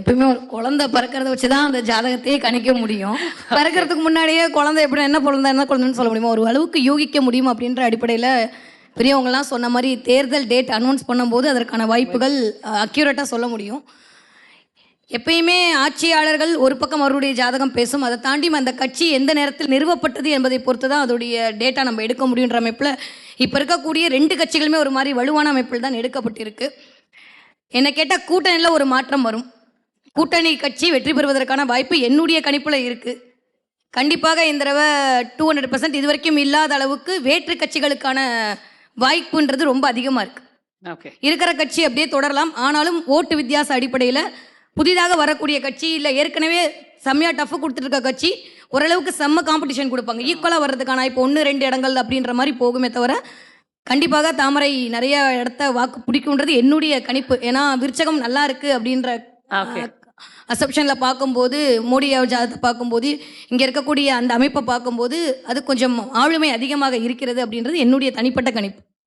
எப்பவுமே ஒரு குழந்தை பிறக்கிறத வச்சு தான் அந்த ஜாதகத்தையே கணிக்க முடியும். பிறக்கிறதுக்கு முன்னாடியே குழந்தை எப்படி என்ன குழந்தைன்னு சொல்ல முடியுமா? ஒரு அளவுக்கு யூகிக்க முடியும் அப்படின்ற அடிப்படையில் பெரியவங்கலாம் சொன்ன மாதிரி தேர்தல் டேட் அனௌன்ஸ் பண்ணும்போது அதற்கான வாய்ப்புகள் அக்யூரேட்டாக சொல்ல முடியும். எப்பயுமே ஆட்சியாளர்கள் ஒரு பக்கம் அவருடைய ஜாதகம் பேசும். அதை தாண்டி அந்த கட்சி எந்த நேரத்தில் நிறுவப்பட்டது என்பதை பொறுத்து தான் அதோடைய டேட்டா நம்ம எடுக்க முடியுன்ற அமைப்பில் இப்போ இருக்கக்கூடிய 2 கட்சிகளுமே ஒரு மாதிரி வலுவான அமைப்பில் தான் எடுக்கப்பட்டிருக்கு. என்னை கேட்டால் கூட்டணியில் ஒரு மாற்றம் வரும். கூட்டணி கட்சி வெற்றி பெறுவதற்கான வாய்ப்பு என்னுடைய கணிப்பில் இருக்குது. கண்டிப்பாக இந்த தடவை 200% இது வரைக்கும் இல்லாத அளவுக்கு வேற்று கட்சிகளுக்கான வாய்ப்புன்றது ரொம்ப அதிகமாக இருக்குது. இருக்கிற கட்சி அப்படியே தொடரலாம். ஆனாலும் ஓட்டு வித்தியாச அடிப்படையில் புதிதாக வரக்கூடிய கட்சி இல்லை ஏற்கனவே செம்மையாக டஃப் கொடுத்துட்டு இருக்க கட்சி ஓரளவுக்கு செம்ம காம்படிஷன் கொடுப்பாங்க. ஈக்குவலாக வர்றதுக்கான இப்போ 1-2 இடங்கள் அப்படின்ற மாதிரி போகுமே தவிர கண்டிப்பாக தாமரை நிறைய இடத்த வாக்கு பிடிக்கும்ன்றது என்னுடைய கணிப்பு. ஏன்னா விருச்சகம் நல்லா இருக்குது அப்படின்ற அசப்ஷனில் பார்க்கும்போது மோடி ஜாதகத்தை பார்க்கும்போது இங்கே இருக்கக்கூடிய அந்த அமைப்பை பார்க்கும்போது அது கொஞ்சம் ஆளுமை அதிகமாக இருக்கிறது அப்படின்றது என்னுடைய தனிப்பட்ட கணிப்பு.